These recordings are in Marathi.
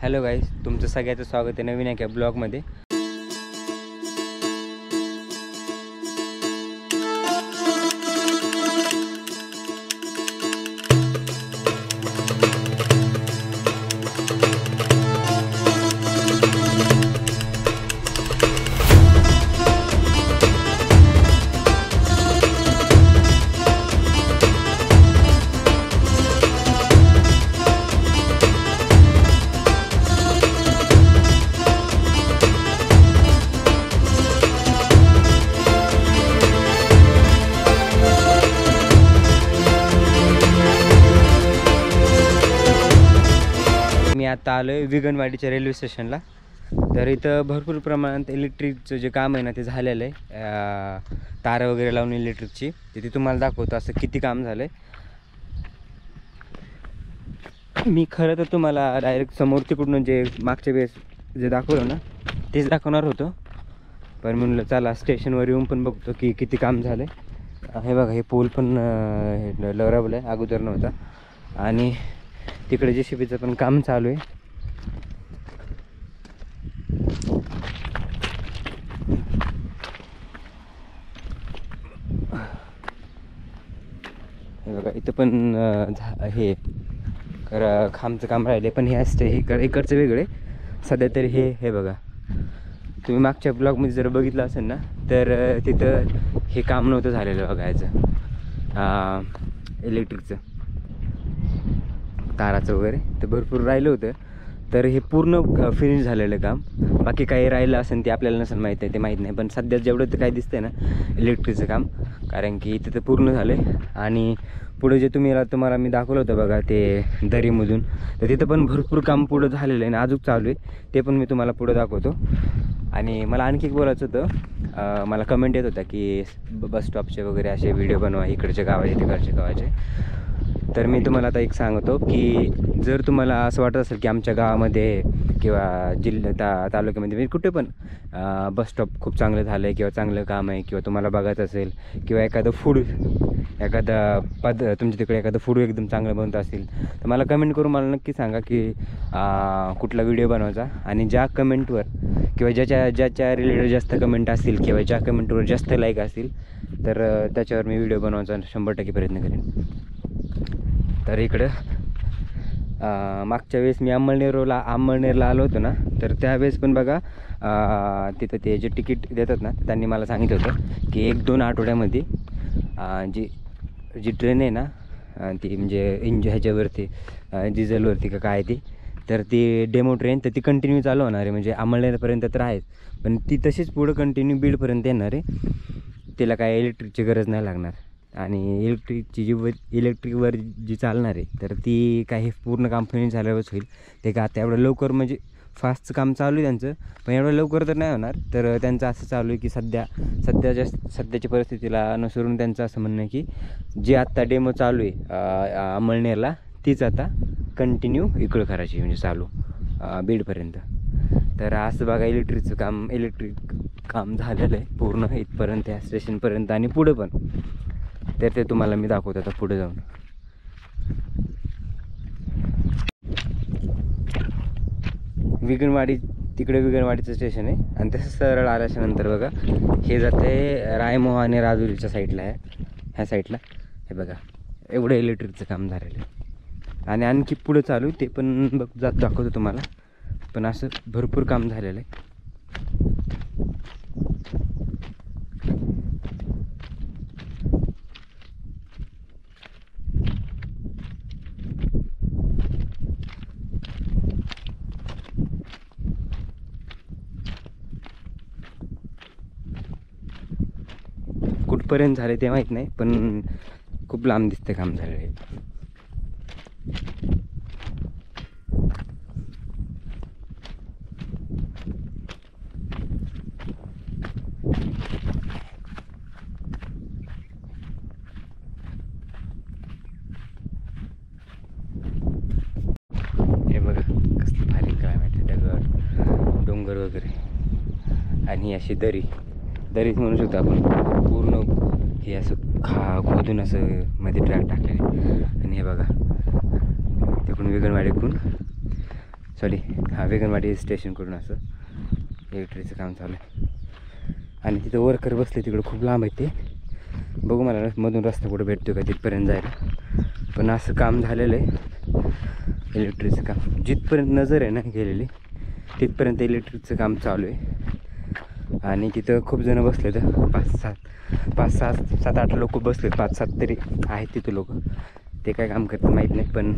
हॅलो गाईस, तुमचं सगळ्याचं स्वागत आहे नवीन एका ब्लॉगमध्ये. मी आता आलो आहे विगणवाडीच्या रेल्वे स्टेशनला. तर इथं भरपूर प्रमाणात इलेक्ट्रिकचं जे काम आहे ना ते झालेलं आहे. तारं वगैरे लावून इलेक्ट्रिकची ते तुम्हाला दाखवतो असं किती काम झालं आहे. मी खरं तर तुम्हाला डायरेक्ट समोर तिकडून जे मागच्या वेळेस जे दाखवलं ना तेच दाखवणार होतो, पण म्हणलं चला स्टेशनवर येऊन पण बघतो की किती काम झालं आहे. हे बघा, हे पोल पण लवरवलं आहे, अगोदर नव्हता. आणि तिकडे JCBचं पण काम चालू आहे. हे बघा, इथं पण हे खांबचं काम राहिले, पण हे असते हे इकडचं वेगळे सध्या तरी. हे बघा, तुम्ही मागच्या ब्लॉगमध्ये जर बघितलं असेल ना तर तिथं हे काम नव्हतं झालेलं बघायचं, इलेक्ट्रिकचं ताराचं वगैरे. तर भरपूर राहिलं होतं, तर हे पूर्ण फिनिश झालेलं काम. बाकी काही राहिलं असेल ते आपल्याला नसेल माहीत आहे, ते माहीत नाही. पण सध्या जेवढं तर काय दिसतंय ना इलेक्ट्रिकचं काम, कारण की इथं तर पूर्ण झालं आहे. आणि पुढे जे तुम्हाला मी दाखवलं होतं बघा ते दरीमधून, तर तिथं पण भरपूर काम पुढं झालेलं आहे आणि अजून चालू आहे. ते पण मी तुम्हाला पुढं दाखवतो. आणि मला आणखी एक बोलायचं होतं, मला कमेंट येत होता की बस स्टॉपचे वगैरे असे व्हिडिओ बनवा, इकडच्या गावाचे तिकडच्या गावाचे. तर मी तुम्हाला आता एक सांगतो की जर तुम्हाला असं वाटत असेल की आमच्या गावामध्ये किंवा तालुक्यामध्ये कुठे पण बस स्टॉप खूप चांगलं झालं आहे किंवा चांगलं काम आहे, किंवा तुम्हाला बघायचं असेल, किंवा एखादं फूड तुमच्या तिकडे एखादं फूड एकदम चांगलं बनत असेल, तर मला कमेंट करून मला नक्की सांगा की कुठला व्हिडिओ बनवायचा. आणि ज्या कमेंटवर किंवा ज्याच्या रिलेटेड जास्त कमेंट असतील किंवा ज्या कमेंटवर जास्त लाईक असतील, तर त्याच्यावर मी व्हिडिओ बनवायचा 100% प्रयत्न करेन. तर इकडं मागच्या वेळेस मी अंमळनेरला आलो होतो ना, तर त्यावेळेस पण बघा तिथं ते जे तिकीट देतात ना, त्यांनी मला सांगितलं होतं की 1-2 आठवड्यामध्ये जी ट्रेन आहे ना ती म्हणजे ह्याच्यावरती डिझेलवरती का काय ती, तर ती डेमो ट्रेन तर ती कंटिन्यू चालू होणार आहे. म्हणजे अंमळनेरपर्यंत तर आहेच, पण ती तशीच पुढं कंटिन्यू बीडपर्यंत येणार आहे. तिला काय इलेक्ट्रिकची गरज नाही लागणार. आणि इलेक्ट्रिकवर जी चालणार आहे तर ती काही पूर्ण काम फिनिश झाल्यावरच होईल. ते का आता एवढं लवकर म्हणजे फास्टचं काम चालू आहे त्यांचं, पण एवढं लवकर तर नाही होणार. तर त्यांचं असं चालू आहे की सध्याच्या परिस्थितीला अनुसरून त्यांचं असं म्हणणं आहे की जी आत्ता डेमो चालू आहे अंमळनेरला तीच आता कंटिन्यू इकडं करायची, म्हणजे चालू बीडपर्यंत. तर असं बघा इलेक्ट्रिक काम झालेलं आहे पूर्ण इथपर्यंत, या स्टेशनपर्यंत आणि पुढं पण. तर ते तुम्हाला मी दाखवतो आता पुढे जाऊन. विगणवाडीचं स्टेशन आहे. आणि तसं सरळ आल्याच्या नंतर बघा हे जाते रायमोहा आणि राजुरीच्या साईडला आहे, ह्या साईडला. हे बघा एवढं इलेक्ट्रिकचं काम झालेलं आहे. आणि आणखी पुढं चालू ते पण दाखवतो तुम्हाला. पण असं भरपूर काम झालेलं आहे. कुठपर्यंत झाले ते माहीत नाही, पण खूप लांब दिसते काम झालेलं आहे. हे बघा कसलं भारी क्लायमेट आहे, दगड डोंगर वगैरे आणि अशी दरीच म्हणू शकतो आपण. पूर्ण हे असं खोदून असं मध्ये ट्रॅक टाकलेले. आणि हे बघा तिकडून विगणवाडीकडून सॉरी वेगनवाडी स्टेशनकडून असं इलेक्ट्रिकचं काम चालू आहे. आणि तिथं वर्कर बसले तिकडं खूप लांब आहे ते. बघू मला मधून रस्ता कुठं भेटतो का तिथपर्यंत जायला. पण असं काम झालेलं आहे इलेक्ट्रिकचं काम. जिथपर्यंत नजर आहे ना गेलेली तिथपर्यंत इलेक्ट्रिकचं काम चालू आहे. आणि तिथं खूप जणं बसले तर 5, 6, 7, 8 लोक बसलेत. 5-7 तरी आहेत तिथं लोक. ते काय काम करतात माहीत नाही. पण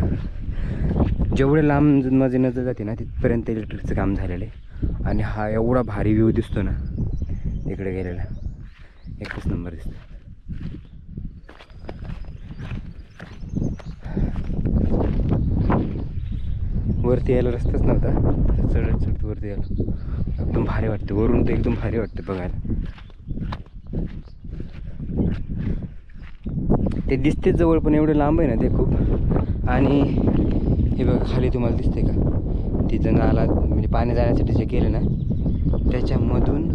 जेवढे लांब माझी नजर जाते ना तिथपर्यंत इलेक्ट्रिकचं काम झालेलं आहे. आणि हा एवढा भारी व्ह्यू दिसतो ना इकडे गेलेला, एकच नंबर दिसतो. वरती यायला रस्ताच नव्हता, चढत चढत वरती यायला एकदम भारी वाटतं. वरून तर एकदम भारी वाटतं बघायला. ते दिसतेच जवळ पण एवढं लांब आहे ना ते खूप. आणि हे बघा खाली तुम्हाला दिसते का तिथं नाला म्हणजे पाणी जाण्यासाठी जे केलं ना त्याच्यामधून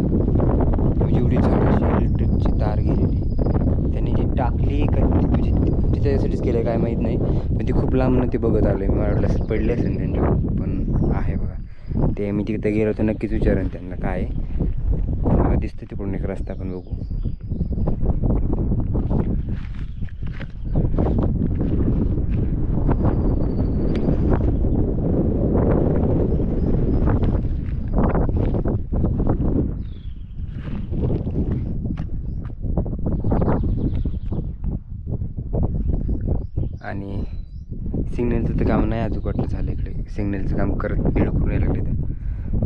जेवढी झाडाची इलेक्ट्रिकची तार गेलेली त्यांनी जी टाकली का म्हणजे ते त्याच्यासाठीच केलं काय माहीत नाही. पण ते खूप लांब न ते बघत आलं आहे. मला वाटलं पडले असेल त्यांच्या, पण आहे बघा ते. मी तिथं गेलो तर नक्कीच विचारेन त्यांना काय आहे. मला दिसतं तिकडून एक रस्ता पण बघू. आणि सिग्नलचं तर काम नाही अजून वाटलं झालं इकडे. सिग्नलचं काम करत बिल्ड करून यायला लागले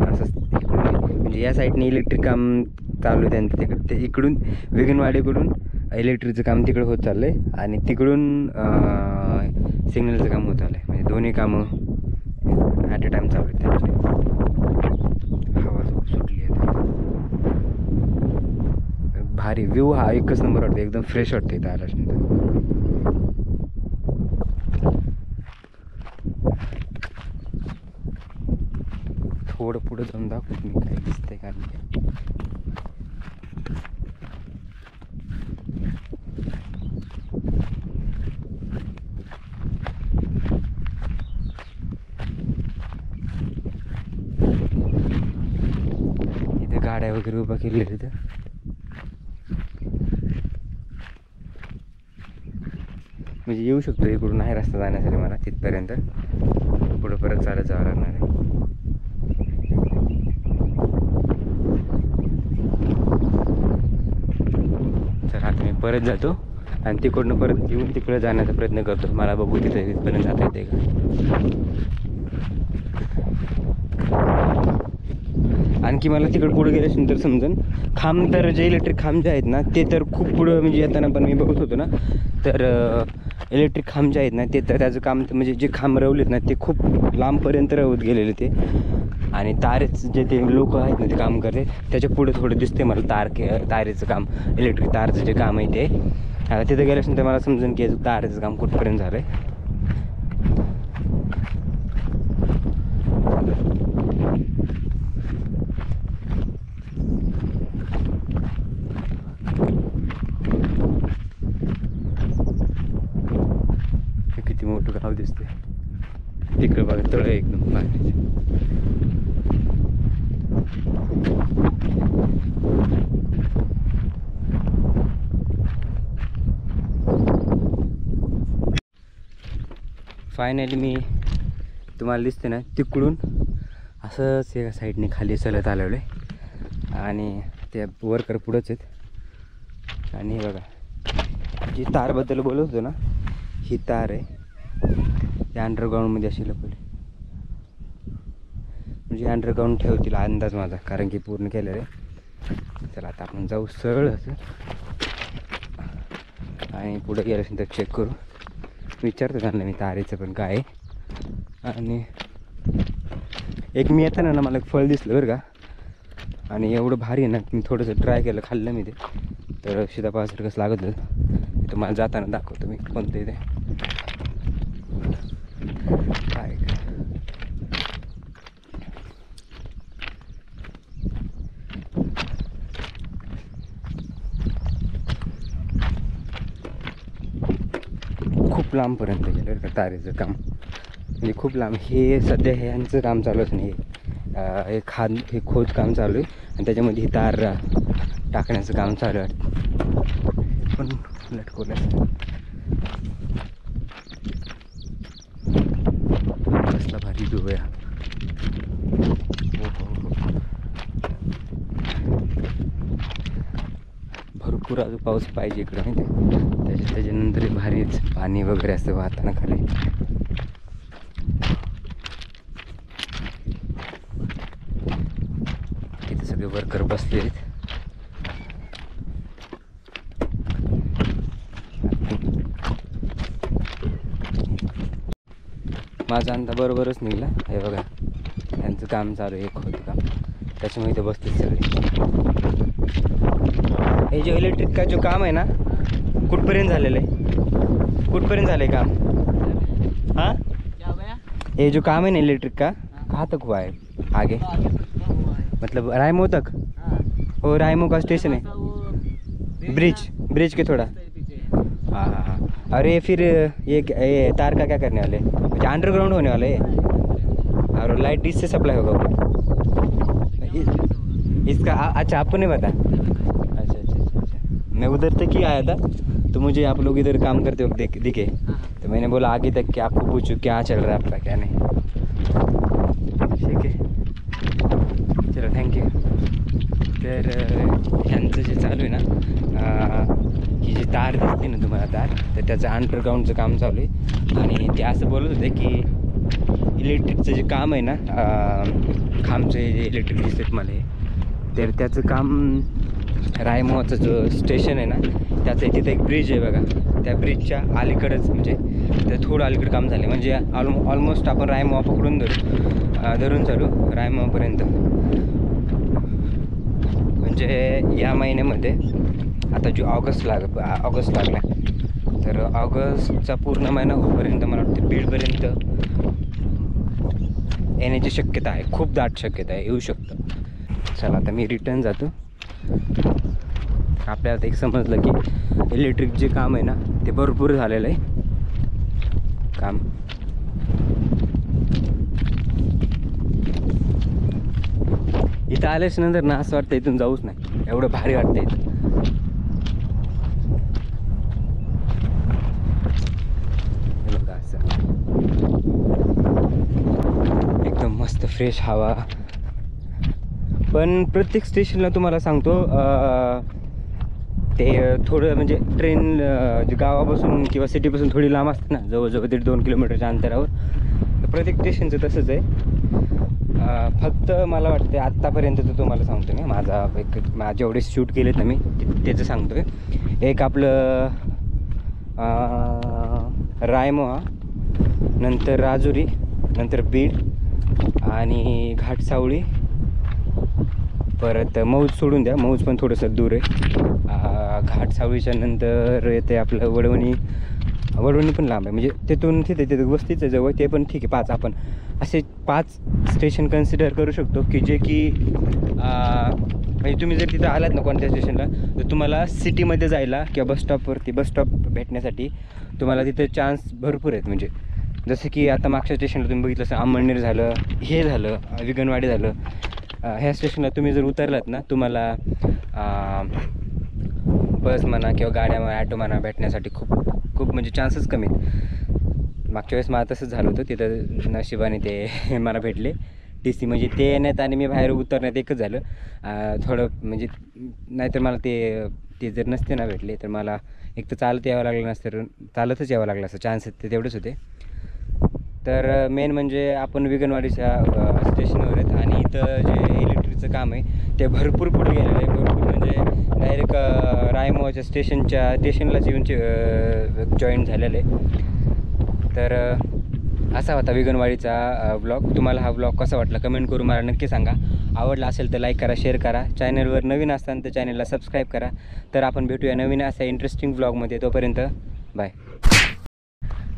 तर असं इकडून म्हणजे या साईडने इलेक्ट्रिक काम चालू आहे त्यांचं तिकडे. ते इकडून वेगनवाडीकडून इलेक्ट्रिकचं काम तिकडं होत चाललं आहे आणि तिकडून सिग्नलचं काम होत आलं आहे. म्हणजे दोन्ही कामं ॲट अ टाईम चालू आहेत त्यांचे. हवा सुटली आहे भारी. व्ह्यू हा एकच नंबर वाटतो, एकदम फ्रेश वाटतं इथं आल्यानंतर. थोडं पुढं जाऊन दाखवत मी काय दिसतंय का नाही. इथे गाड्या वगैरे उभा केलेल्या तिथं. म्हणजे येऊ शकतो इकडून, आहे रस्ता जाण्यासाठी मला तिथपर्यंत. पुढं परत चालत जावं लागणार आहे. तर आता मी परत जातो आणि तिकडनं परत येऊन तिकडे जाण्याचा प्रयत्न करतो. मला बघू तिथे तिथपर्यंत जाता येते का. आणखी मला तिकडं पुढे गेल्यानंतर समजून खांब तर जे इलेक्ट्रिक खांब जे आहेत ना ते तर खूप पुढं म्हणजे येताना पण मी बघत होतो ना तर इलेक्ट्रिक खांब जे आहेत ना ते तर त्याचं काम म्हणजे जे खांब रवलेत ना ते खूप लांबपर्यंत रवत गेलेले ते. आणि तारेच जे ते लोक आहेत ना ते काम करते त्याच्या पुढे थोडं दिसते मला तारेचं काम, इलेक्ट्रिक तारचं जे काम आहे ते. आता तिथं गेल्यानंतर मला समजून की तारेचं काम कुठपर्यंत झालं आहे. किती मोठं गाव दिसते तिकडं बघा, तळ एकदम पाण्याचे. फायनली मी तुम्हाला दिसते ना तिकडून असंच एका साईडने खाली चलत आलेलो आहे आणि त्या वर्कर पुढंच आहेत. आणि बघा जी तारबद्दल बोलत होतो ना ही तार आहे. त्या अंडरग्राऊंडमध्ये अशी लपवली म्हणजे अंडरग्राऊंड ठेवतील अंदाज माझा, कारण की पूर्ण केलं रे. चला आता आपण जाऊ सरळ असं आणि पुढे गेल्यानंतर चेक करू. विचारतो त्यांना मी तारेचं पण काय आहे. आणि एक मी येताना ना मला एक फळ दिसलं बरं का, आणि एवढं भारी आहे ना मी थोडंसं ट्राय केलं, खाल्लं मी ते. तर सीताफळासारखं कसं लागत होतं ते तुम्हाला जाताना दाखवतो मी कोणतं इथे काय. खूप लांबपर्यंत गेलं का तारेचं काम. म्हणजे खूप लांब. हे सध्या हे यांचं काम चालूच नाही. हे खोद काम चालू आहे आणि त्याच्यामध्ये ही तार टाकण्याचं काम चालू आहे. पण लटकवलं कसला भारी व्ह्यू आहे. भरपूर अजून पाऊस पाहिजे इकडं माहिती. त्याच्यानंतर भारीच पाणी वगैरे असतं वाहताना खाली. तिथे सगळे वर्कर बसले आहेत. माझा अंदा बरोबरच निघाला. हे बघा यांचं काम चालू आहे खोदकाम, त्याच्यामुळे इथे बसते सगळे. हे जो इलेक्ट्रिक का जो काम आहे ना कुठपर्यंत झालेलं आहे? कुठपर्यंत झालं आहे काम? हाँ ये जो काम है ना इलेक्ट्रिक का कहाँ तक हुआ है आगे? मतलब रायमो तक? वो रायमो का स्टेशन है, ब्रिज के थोड़ा। हाँ हाँ हाँ। अरे फिर ये तार का क्या करने वाले? अच्छा अंडरग्राउंड होने वाले है और लाइट इससे सप्लाई होगा वो? इसका अच्छा आपको नहीं पता? अच्छा अच्छा अच्छा अच्छा। मैं उधर तक ही आया था तो मुझे आप लोग इधर काम करते वक्त दिखे, तो मैंने बोला आगे तक कि आपको पूछूं क्या चल रहा है आपका क्या नहीं। ठीक है चलो थँक्यू। तर ह्यांचं जे चालू आहे ना, ही जी तार दिसते ना तुम्हाला तार, तर त्याचं अंडरग्राऊंडचं काम चालू आहे. आणि ते असं बोलत होते की इलेक्ट्रिकचं जे काम आहे ना, खांबचे जे इलेक्ट्रिक दिसतात मला, तर त्याचं काम रायमोचं जो स्टेशन आहे ना त्याचं तिथं एक ब्रिज आहे बघा, त्या ब्रिजच्या अलीकडंच म्हणजे ते थोडं अलीकडं काम झालं. म्हणजे ऑलमोस्ट आपण रायमो पकडून धरून चालू रायमोपर्यंत. म्हणजे या महिन्यामध्ये आता जो ऑगस्ट लागला, तर ऑगस्टचा पूर्ण महिना होईपर्यंत मला वाटतं बीडपर्यंत येण्याची शक्यता आहे, खूप दाट शक्यता आहे, येऊ शकतं. चला आता मी रिटर्न जातो. आपल्याला एक समजलं की इलेक्ट्रिक जे काम आहे ना ते भरपूर झालेलं आहे काम. इथं आल्याच नंतर ना असं वाटतं इथून जाऊच नाही, एवढं भारी वाटतं इथं. बघा असं एकदम मस्त फ्रेश हवा. पण प्रत्येक स्टेशनला तुम्हाला सांगतो ते थोडं म्हणजे ट्रेन जे गावापासून किंवा सिटीपासून थोडी लांब असते ना, जवळजवळ 1.5-2 किलोमीटरच्या अंतरावर, तर प्रत्येक स्टेशनचं तसंच आहे. फक्त मला वाटते आत्तापर्यंत तर तुम्हाला सांगतो मी, माझे जेवढे शूट केलेत ना मी त्याचं सांगतो आहे. एक आपलं रायमोहा, नंतर राजुरी, नंतर बीड आणि घाटसावळी, परत मौज सोडून द्या, मौज पण थोडंसं दूर आहे. घाटसावळीच्या नंतर येते आपलं वडवणी पण लांब आहे, म्हणजे तिथून तिथे वस्तीचं जवळ, ते पण ठीक आहे. 5 आपण असे 5 स्टेशन कन्सिडर करू शकतो की जे की म्हणजे तुम्ही जर तिथं आलात ना कोणत्या स्टेशनला, तर तुम्हाला सिटीमध्ये जायला किंवा बस स्टॉप भेटण्यासाठी तुम्हाला तिथं चान्स भरपूर आहेत. म्हणजे जसं की आता मागच्या स्टेशनला तुम्ही बघितलं असं अंमळनेर झालं, हे झालं विगणवाडी झालं, ह्या स्टेशनला तुम्ही जर उतरलात ना तुम्हाला बस म्हणा किंवा गाड्या म्हणा, ॲटो म्हणा भेटण्यासाठी खूप म्हणजे चान्सेस कमी आहेत. मागच्या वेळेस मला तसंच झालं होतं, तिथं नशिबाने ते मला भेटले TC, म्हणजे ते येण्यात आणि मी बाहेर उतरण्यात एकच झालं. थोडं म्हणजे नाहीतर मला ते जर नसते ना भेटले तर मला एक तर चालतच यावं लागलं असतं. चान्सेस ते तेवढेच होते. तर मेन म्हणजे आपण विगणवाडीच्या स्टेशनवर आहेत आणि इथं जे इलेक्ट्रिकचं काम आहे ते भरपूर पुढे गेलेलं आहे. भरपूर म्हणजे डायरेक्ट रायमोच्या स्टेशनलाच येऊन जॉईन झालेलं आहे. तर असा होता विगणवाडीचा व्लॉग. तुम्हाला हा व्लॉग कसा वाटला कमेंट करून मला नक्की सांगा. आवडला असेल तर लाईक करा, शेअर करा. चॅनलवर नवीन असताना तर चॅनलला सबस्क्राईब करा. तर आपण भेटूया नवीन अशा इंटरेस्टिंग व्लॉगमध्ये. तोपर्यंत बाय.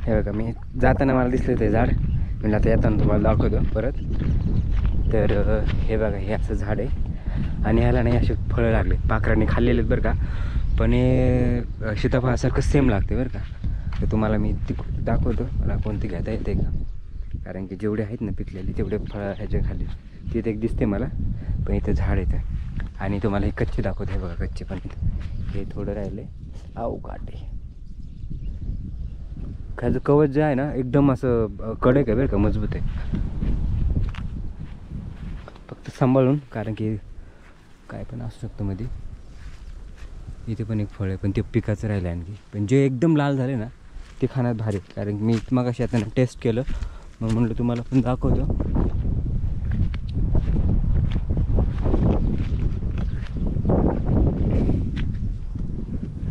हे बघा मी जाताना मला दिसलं ते झाड, म्हणजे आता येताना तुम्हाला दाखवतो परत. तर हे बघा हे असं झाड आहे आणि ह्याला नाही असे फळं लागले, पाखरांनी खाल्लेले आहेत बरं का, पण हे सीताफळासारखं सेम लागते बरं का. तर तुम्हाला मी दाखवतो, मला कोणती घेता येते का. कारण की जेवढे आहेत ना पिकलेले तेवढे फळं ह्याच्या खाली तिथे एक दिसते मला, पण इथं झाड येतं. आणि तुम्हाला हे कच्चे दाखवते बघा, कच्चे पण हे थोडं राहिले. आऊ काटे खायचं कवच जे आहे ना एकदम असं कडक आहे बरं का, मजबूत आहे. फक्त सांभाळून, कारण की काय पण असू शकतं मध्ये. इथे पण एक फळ आहे, पण ते पिकाचं राहिलं आणखी. पण जे एकदम लाल झाले ना ते खाण्यात भारी, कारण मी मग अशी आता टेस्ट केलं, मग म्हटलं तुम्हाला पण दाखवतो.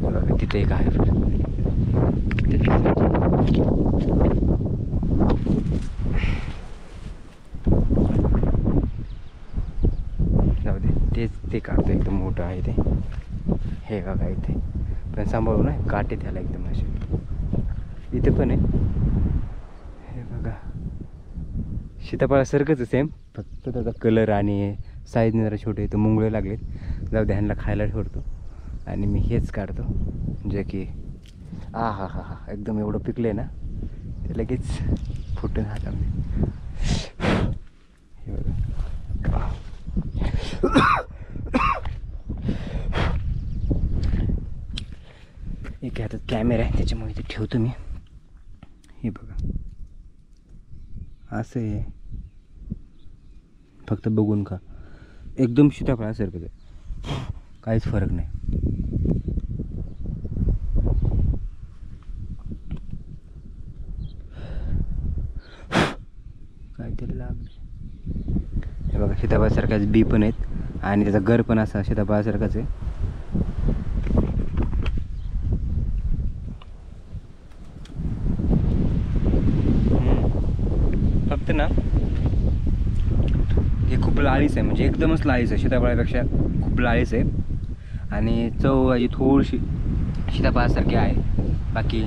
बघा तिथे एक आहे जाऊ दे, तेच ते काढतो, एकदम मोठं आहे ते. हे बघा इथे पण सांभाळू ना, काटे त्याला एकदम असे. इथे पण आहे, हे बघा सीताफळासारखंच आहे सेम, फक्त त्याचा कलर आणि साईजने जरा छोटे तर मुंगळे लागलेत. जाऊ दे, ह्यांना खायला ठेवतो आणि मी हेच काढतो, जे की हा हा हा हा एकदम एवढं पिकले ना ते लगेच फुटून हातामध्ये. हे बघा एक हातात कॅमेरा आहे त्याच्यामुळे इथे ठेवतो मी. हे बघा असं आहे, फक्त बघून खा, एकदम सीताफळासारखंच आहे, काहीच फरक नाही. काहीतरी लागले. हे बघा सीताफळासारखाच बी पण आहेत आणि त्याचा गर पण असा सीताफळासारखाच आहे. फक्त ना हे खूप लाळीच आहे, म्हणजे एकदमच लाळीच आहे, सीताफळापेक्षा खूप लाळीच आहे. आणि चव अशी थोडीशी सीताफळासारखी आहे. बाकी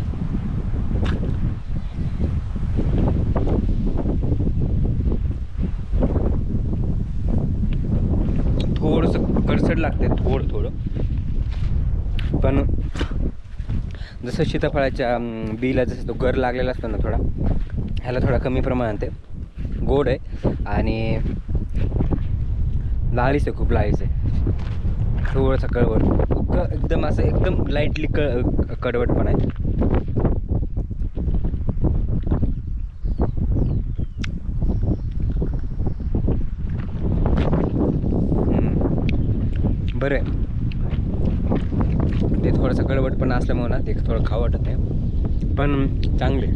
थोडंसं कडसड लागते, थोडं. पण जसं सीताफळाच्या बीला जसं तो गर लागलेला असतो ना थोडा, ह्याला थोडा कमी प्रमाणात आहे. गोड आहे आणि लाळीच आहे, खूप लाळीच आहे. थोडंसं कळवट, एकदम असं एकदम लाईटली कडवट पण आहे. बरं आहे ते, थोडंसं कडवट पण असल्यामुळे ना ते थोडं खावं वाटत नाही, पण चांगले.